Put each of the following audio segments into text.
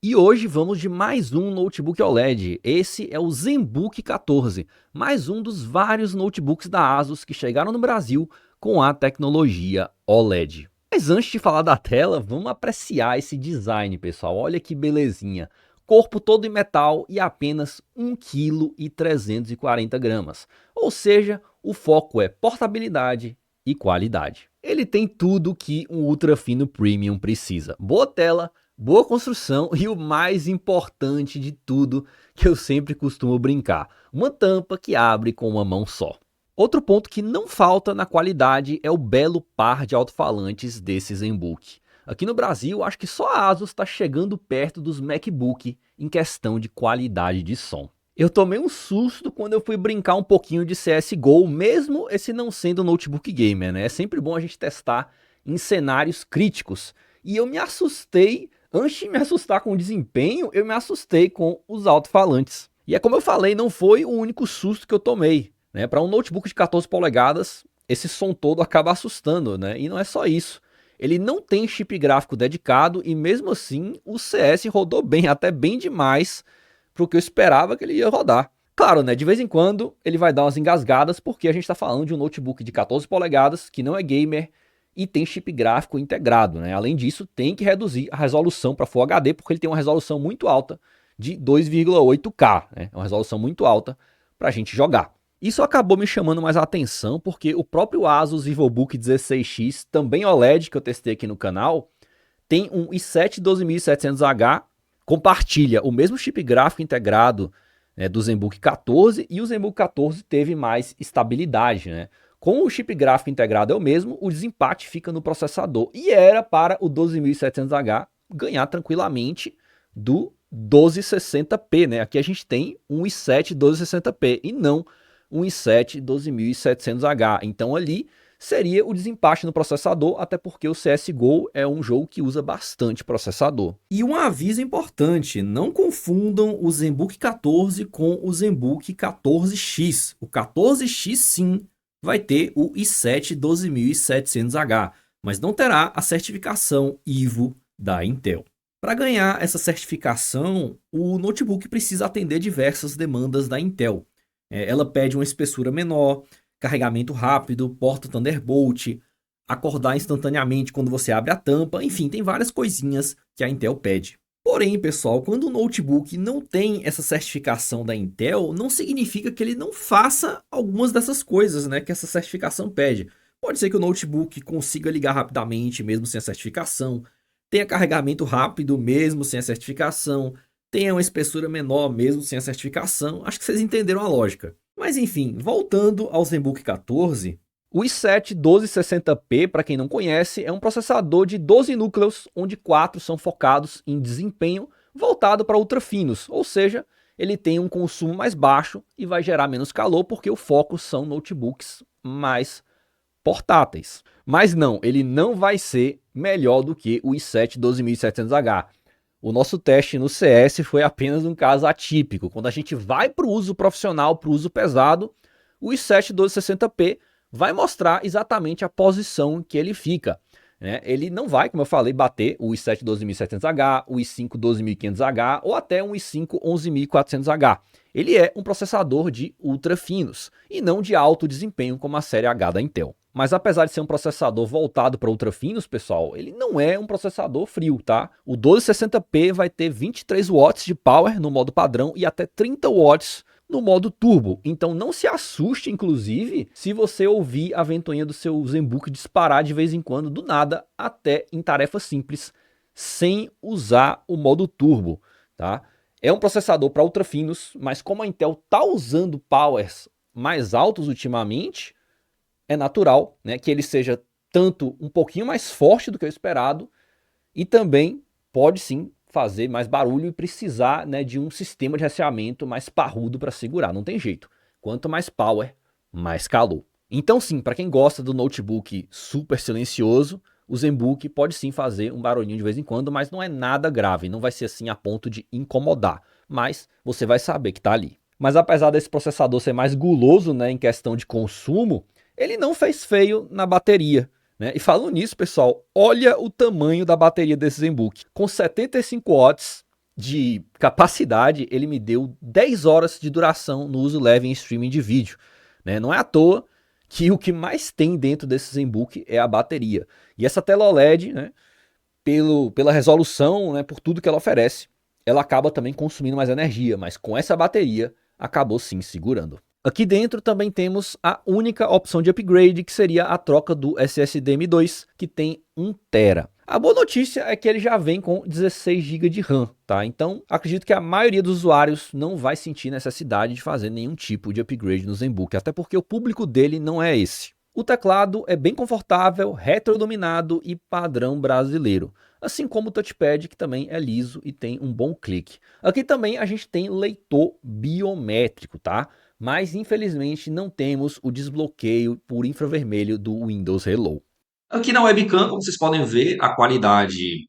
E hoje vamos de mais um notebook OLED. Esse é o ZenBook 14, mais um dos vários notebooks da ASUS que chegaram no Brasil com a tecnologia OLED. Mas antes de falar da tela, vamos apreciar esse design, pessoal. Olha que belezinha. Corpo todo em metal e apenas 1,340 kg. Ou seja, o foco é portabilidade e qualidade. Ele tem tudo que um ultra fino premium precisa. Boa tela, boa construção e o mais importante de tudo, que eu sempre costumo brincar, uma tampa que abre com uma mão só. Outro ponto que não falta na qualidade é o belo par de alto-falantes desse ZenBook. Aqui no Brasil, acho que só a ASUS está chegando perto dos MacBook em questão de qualidade de som. Eu tomei um susto quando eu fui brincar um pouquinho de CSGO, mesmo esse não sendo notebook gamer, né? É sempre bom a gente testar em cenários críticos. E eu me assustei, antes de me assustar com o desempenho, eu me assustei com os alto-falantes. E é como eu falei, não foi o único susto que eu tomei, né? Para um notebook de 14 polegadas, esse som todo acaba assustando, né? E não é só isso. Ele não tem chip gráfico dedicado e mesmo assim o CS rodou bem, até bem demais para o que eu esperava que ele ia rodar. Claro, né, de vez em quando ele vai dar umas engasgadas porque a gente está falando de um notebook de 14 polegadas que não é gamer e tem chip gráfico integrado, né? Além disso, tem que reduzir a resolução para Full HD porque ele tem uma resolução muito alta de 2,8K, né? É uma resolução muito alta para a gente jogar. Isso acabou me chamando mais a atenção porque o próprio Asus VivoBook 16X, também OLED, que eu testei aqui no canal, tem um i7 12700H, compartilha o mesmo chip gráfico integrado, né, do ZenBook 14 e o ZenBook 14 teve mais estabilidade, né? Com o chip gráfico integrado é o mesmo, o desempate fica no processador e era para o 12700H ganhar tranquilamente do 1260p, né? Aqui a gente tem um i7 1260p e não um i7 12700H. Então ali seria o desempate no processador, até porque o CSGO é um jogo que usa bastante processador. E um aviso importante, não confundam o ZenBook 14 com o ZenBook 14X. O 14X sim vai ter o i7 12700H, mas não terá a certificação IVO da Intel. Para ganhar essa certificação, o notebook precisa atender diversas demandas da Intel. Ela pede uma espessura menor, carregamento rápido, porta Thunderbolt, acordar instantaneamente quando você abre a tampa, enfim, tem várias coisinhas que a Intel pede. Porém, pessoal, quando o notebook não tem essa certificação da Intel, não significa que ele não faça algumas dessas coisas, né, que essa certificação pede. Pode ser que o notebook consiga ligar rapidamente, mesmo sem a certificação, tenha carregamento rápido, mesmo sem a certificação, tenha uma espessura menor, mesmo sem a certificação. Acho que vocês entenderam a lógica. Mas enfim, voltando ao ZenBook 14, o i7 1260p, para quem não conhece, é um processador de 12 núcleos, onde 4 são focados em desempenho voltado para ultrafinos, ou seja, ele tem um consumo mais baixo e vai gerar menos calor porque o foco são notebooks mais portáteis. Mas não, ele não vai ser melhor do que o i7 12700H. O nosso teste no CS foi apenas um caso atípico. Quando a gente vai para o uso profissional, para o uso pesado, o i7 1260p vai mostrar exatamente a posição que ele fica, né? Ele não vai, como eu falei, bater o i7 12700H, o i5 12500H ou até um i5 11400H. Ele é um processador de ultra finos e não de alto desempenho como a série H da Intel. Mas apesar de ser um processador voltado para ultra finos, pessoal, ele não é um processador frio, tá? O 1260p vai ter 23 watts de power no modo padrão e até 30 watts no modo turbo. Então não se assuste, inclusive, se você ouvir a ventoinha do seu ZenBook disparar de vez em quando, do nada, até em tarefas simples, sem usar o modo turbo, tá? É um processador para ultra finos, mas como a Intel está usando powers mais altos ultimamente, é natural, né, que ele seja tanto um pouquinho mais forte do que o esperado e também pode sim fazer mais barulho e precisar, né, de um sistema de resfriamento mais parrudo para segurar. Não tem jeito. Quanto mais power, mais calor. Então sim, para quem gosta do notebook super silencioso, o ZenBook pode sim fazer um barulhinho de vez em quando, mas não é nada grave, não vai ser assim a ponto de incomodar. Mas você vai saber que está ali. Mas apesar desse processador ser mais guloso, né, em questão de consumo, ele não fez feio na bateria, né? E falando nisso, pessoal, olha o tamanho da bateria desse ZenBook. Com 75 watts de capacidade, ele me deu 10 horas de duração no uso leve em streaming de vídeo, né? Não é à toa que o que mais tem dentro desse ZenBook é a bateria. E essa tela OLED, né, pela resolução, né, por tudo que ela oferece, ela acaba também consumindo mais energia, mas com essa bateria acabou sim segurando. Aqui dentro também temos a única opção de upgrade, que seria a troca do SSD M2, que tem 1 TB. A boa notícia é que ele já vem com 16 GB de RAM, tá? Então, acredito que a maioria dos usuários não vai sentir necessidade de fazer nenhum tipo de upgrade no ZenBook, até porque o público dele não é esse. O teclado é bem confortável, retroiluminado e padrão brasileiro, assim como o touchpad, que também é liso e tem um bom clique. Aqui também a gente tem leitor biométrico, tá? Mas infelizmente não temos o desbloqueio por infravermelho do Windows Hello. Aqui na webcam, como vocês podem ver, a qualidade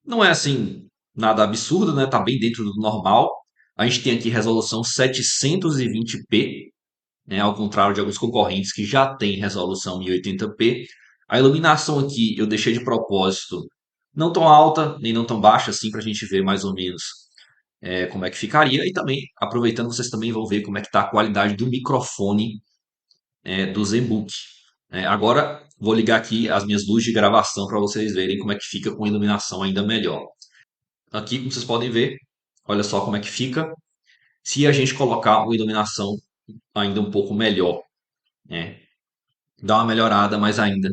não é assim nada absurdo, né? Tá bem dentro do normal. A gente tem aqui resolução 720p, né? Ao contrário de alguns concorrentes que já têm resolução 1080p. A iluminação aqui eu deixei de propósito não tão alta nem não tão baixa, assim, para a gente ver mais ou menos como é que ficaria. E também, aproveitando, vocês também vão ver como é que está a qualidade do microfone do ZenBook. Agora, vou ligar aqui as minhas luzes de gravação para vocês verem como é que fica com iluminação ainda melhor. Aqui, como vocês podem ver, olha só como é que fica se a gente colocar uma iluminação ainda um pouco melhor, né? Dá uma melhorada, mas ainda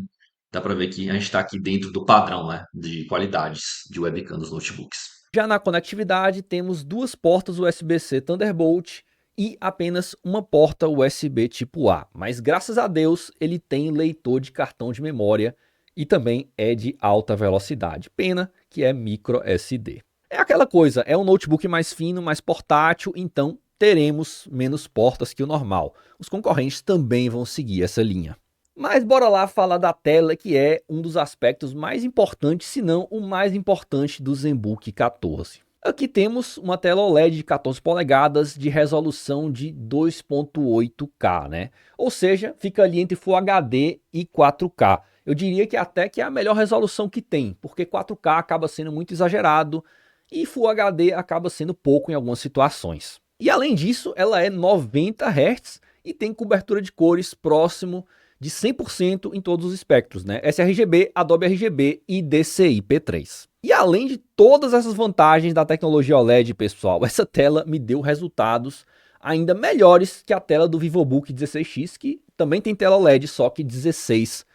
dá para ver que a gente está aqui dentro do padrão, né, de qualidades de webcam dos notebooks. Já na conectividade temos 2 portas USB-C Thunderbolt e apenas uma porta USB tipo A, mas graças a Deus ele tem leitor de cartão de memória e também é de alta velocidade, pena que é micro SD. É aquela coisa, é um notebook mais fino, mais portátil, então teremos menos portas que o normal. Os concorrentes também vão seguir essa linha. Mas bora lá falar da tela, que é um dos aspectos mais importantes, se não o mais importante do ZenBook 14. Aqui temos uma tela OLED de 14 polegadas de resolução de 2.8K, né? Ou seja, fica ali entre Full HD e 4K. Eu diria que até que é a melhor resolução que tem, porque 4K acaba sendo muito exagerado e Full HD acaba sendo pouco em algumas situações. E além disso, ela é 90 Hz e tem cobertura de cores próximo de 100% em todos os espectros, né? sRGB, Adobe RGB e DCI-P3. E além de todas essas vantagens da tecnologia OLED, pessoal, essa tela me deu resultados ainda melhores que a tela do VivoBook 16X, que também tem tela OLED, só que 16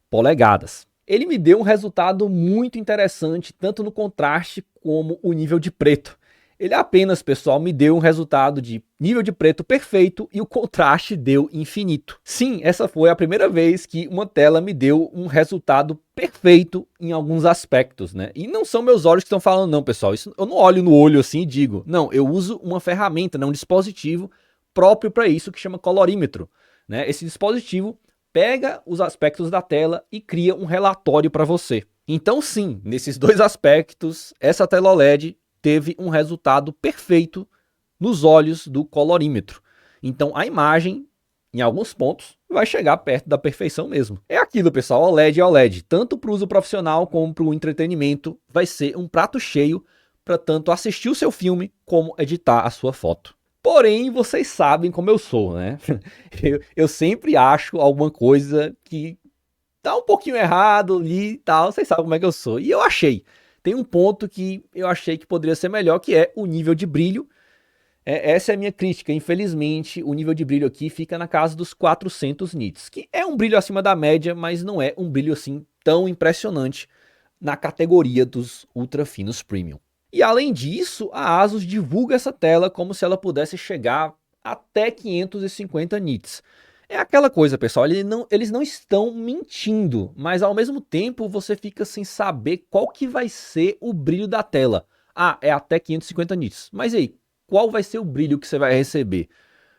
polegadas. Ele me deu um resultado muito interessante, tanto no contraste como o nível de preto. Ele apenas, pessoal, me deu um resultado de nível de preto perfeito e o contraste deu infinito. Sim, essa foi a primeira vez que uma tela me deu um resultado perfeito em alguns aspectos, né? E não são meus olhos que estão falando não, pessoal. Isso, eu não olho no olho assim e digo. Não, eu uso uma ferramenta, né, um dispositivo próprio para isso que chama colorímetro, né? Esse dispositivo pega os aspectos da tela e cria um relatório para você. Então sim, nesses dois aspectos, essa tela OLED teve um resultado perfeito nos olhos do colorímetro. Então a imagem, em alguns pontos, vai chegar perto da perfeição mesmo. É aquilo, pessoal, OLED é OLED. Tanto para o uso profissional como para o entretenimento, vai ser um prato cheio para tanto assistir o seu filme como editar a sua foto. Porém, vocês sabem como eu sou, né? Eu sempre acho alguma coisa que tá um pouquinho errado ali e tal, vocês sabem como é que eu sou. E eu achei. Tem um ponto que eu achei que poderia ser melhor, que é o nível de brilho. Essa é a minha crítica. Infelizmente, o nível de brilho aqui fica na casa dos 400 nits, que é um brilho acima da média, mas não é um brilho assim tão impressionante na categoria dos ultra finos premium. E além disso, a ASUS divulga essa tela como se ela pudesse chegar até 550 nits. É aquela coisa, pessoal, eles não estão mentindo, mas ao mesmo tempo você fica sem saber qual que vai ser o brilho da tela. Ah, é até 550 nits. Mas aí, qual vai ser o brilho que você vai receber,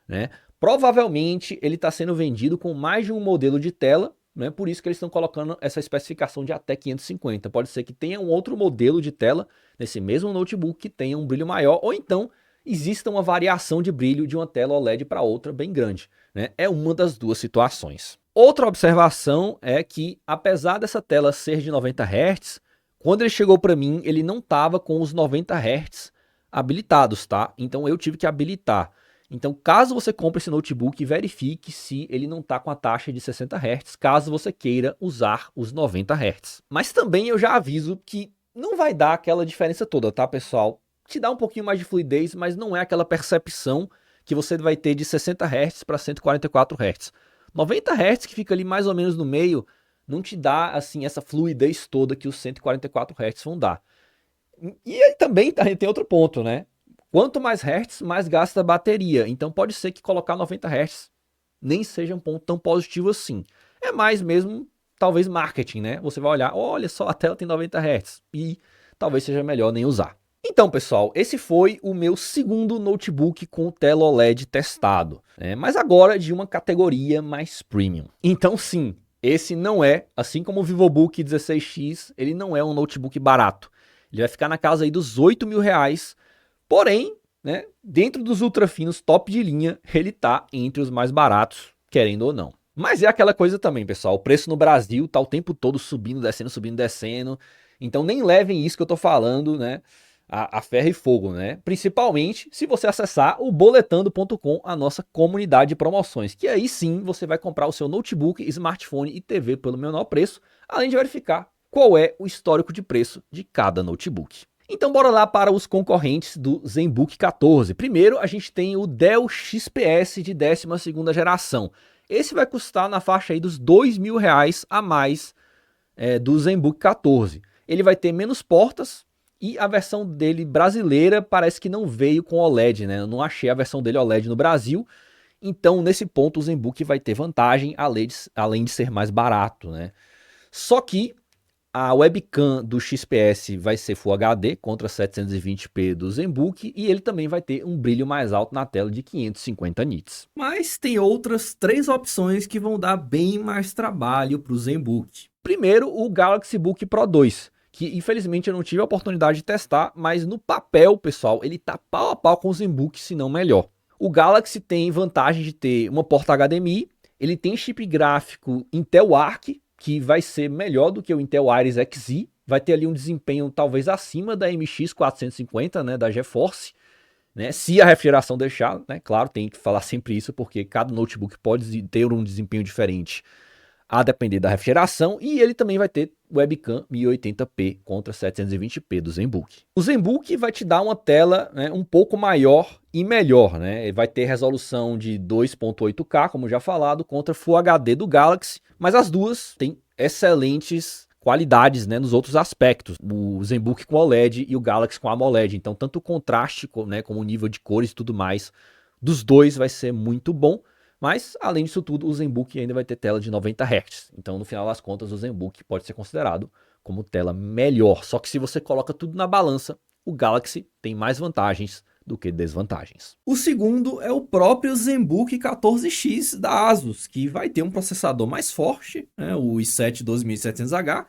né? Provavelmente ele está sendo vendido com mais de um modelo de tela, né? Por isso que eles estão colocando essa especificação de até 550. Pode ser que tenha um outro modelo de tela nesse mesmo notebook que tenha um brilho maior, ou então exista uma variação de brilho de uma tela OLED para outra bem grande, né? É uma das duas situações. Outra observação é que, apesar dessa tela ser de 90 Hz, Quando ele chegou para mim, ele não estava com os 90 Hz habilitados, tá? Então eu tive que habilitar. Então, caso você compre esse notebook, verifique se ele não está com a taxa de 60 Hz, caso você queira usar os 90 Hz. Mas também eu já aviso que não vai dar aquela diferença toda, tá, pessoal? Te dá um pouquinho mais de fluidez, mas não é aquela percepção que você vai ter de 60 Hz para 144 Hz. 90 Hz, que fica ali mais ou menos no meio, não te dá assim essa fluidez toda que os 144 Hz vão dar. E aí também tem outro ponto, né? Quanto mais Hz, mais gasta a bateria. Então pode ser que colocar 90 Hz nem seja um ponto tão positivo assim. É mais mesmo, talvez, marketing, né? Você vai olhar, olha só, a tela tem 90 Hz. E talvez seja melhor nem usar. Então, pessoal, esse foi o meu segundo notebook com tela OLED testado, né? Mas agora de uma categoria mais premium. Então, sim, esse não é, assim como o VivoBook 16X, ele não é um notebook barato. Ele vai ficar na casa aí dos R$8.000, porém, né, dentro dos ultrafinos top de linha, ele tá entre os mais baratos, querendo ou não. Mas é aquela coisa também, pessoal, o preço no Brasil tá o tempo todo subindo, descendo. Então nem levem isso que eu tô falando, né, a ferro e fogo, né? Principalmente se você acessar o boletando.com, a nossa comunidade de promoções, que aí sim você vai comprar o seu notebook, smartphone e TV pelo menor preço, além de verificar qual é o histórico de preço de cada notebook. Então bora lá para os concorrentes do ZenBook 14. Primeiro a gente tem o Dell XPS de 12ª geração. Esse vai custar na faixa aí dos R$2.000 a mais do ZenBook 14. Ele vai ter menos portas e a versão dele brasileira parece que não veio com OLED, né? Eu não achei a versão dele OLED no Brasil. Então nesse ponto o ZenBook vai ter vantagem além de ser mais barato, né? Só que a webcam do XPS vai ser Full HD contra 720p do ZenBook e ele também vai ter um brilho mais alto na tela de 550 nits. Mas tem outras 3 opções que vão dar bem mais trabalho para o ZenBook. Primeiro, o Galaxy Book Pro 2, que infelizmente eu não tive a oportunidade de testar, mas no papel, pessoal, ele tá pau a pau com o ZenBook, se não melhor. O Galaxy tem vantagem de ter uma porta HDMI, ele tem chip gráfico Intel Arc, que vai ser melhor do que o Intel Iris Xe, vai ter ali um desempenho talvez acima da MX 450, né, da GeForce, né, se a refrigeração deixar, né, claro, tem que falar sempre isso, porque cada notebook pode ter um desempenho diferente a depender da refrigeração, e ele também vai ter webcam 1080p contra 720p do ZenBook. O ZenBook vai te dar uma tela, né, um pouco maior e melhor, né? Ele vai ter resolução de 2.8K, como já falado, contra Full HD do Galaxy, mas as duas têm excelentes qualidades, né, nos outros aspectos. O ZenBook com OLED e o Galaxy com AMOLED, então tanto o contraste, né, como o nível de cores e tudo mais, dos dois vai ser muito bom. Mas, além disso tudo, o ZenBook ainda vai ter tela de 90 Hz. Então, no final das contas, o ZenBook pode ser considerado como tela melhor. Só que se você coloca tudo na balança, o Galaxy tem mais vantagens do que desvantagens. O segundo é o próprio ZenBook 14X da ASUS, que vai ter um processador mais forte, né, o i7 12700H,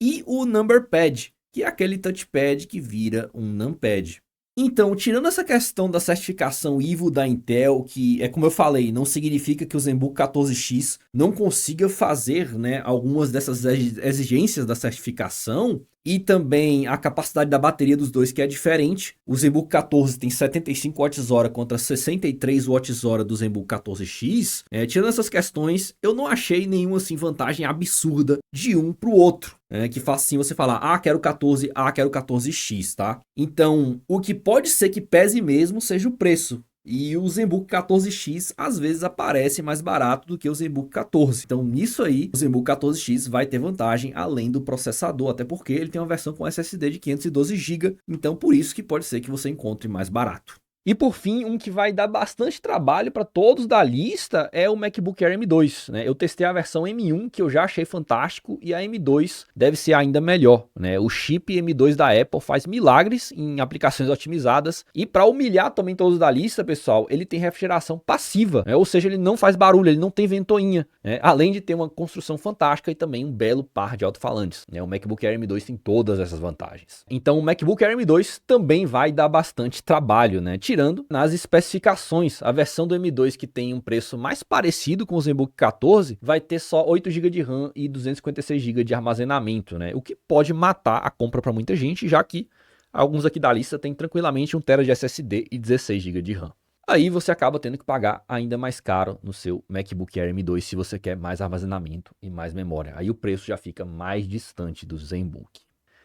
e o NumberPad, que é aquele touchpad que vira um numpad. Então, tirando essa questão da certificação IVO da Intel, que é como eu falei, não significa que o ZenBook 14X não consiga fazer, né, algumas dessas exigências da certificação, e também a capacidade da bateria dos dois, que é diferente. O ZenBook 14 tem 75 Wh contra 63 Wh do ZenBook 14X. Tirando essas questões, eu não achei nenhuma assim, vantagem absurda de um para o outro. Que faz assim você falar, quero 14, quero 14X, tá? Então, o que pode ser que pese mesmo seja o preço. E o ZenBook 14X às vezes aparece mais barato do que o ZenBook 14. Então nisso aí, o ZenBook 14X vai ter vantagem além do processador, até porque ele tem uma versão com SSD de 512 GB, então por isso que pode ser que você encontre mais barato. E por fim, um que vai dar bastante trabalho para todos da lista é o MacBook Air M2, né? Eu testei a versão M1, que eu já achei fantástico, e a M2 deve ser ainda melhor, né? O chip M2 da Apple faz milagres em aplicações otimizadas, e para humilhar também todos da lista, pessoal, ele tem refrigeração passiva, né? Ou seja, ele não faz barulho, ele não tem ventoinha, né? Além de ter uma construção fantástica e também um belo par de alto-falantes, né? O MacBook Air M2 tem todas essas vantagens. Então o MacBook Air M2 também vai dar bastante trabalho, né? tirando nas especificações, a versão do M2 que tem um preço mais parecido com o ZenBook 14 vai ter só 8 GB de RAM e 256 GB de armazenamento, né? O que pode matar a compra para muita gente, já que alguns aqui da lista têm tranquilamente 1 TB de SSD e 16 GB de RAM. Aí você acaba tendo que pagar ainda mais caro no seu MacBook Air M2 se você quer mais armazenamento e mais memória. Aí o preço já fica mais distante do ZenBook.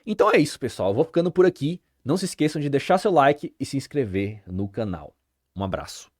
Então é isso, pessoal. Eu vou ficando por aqui. Não se esqueçam de deixar seu like e se inscrever no canal. Um abraço.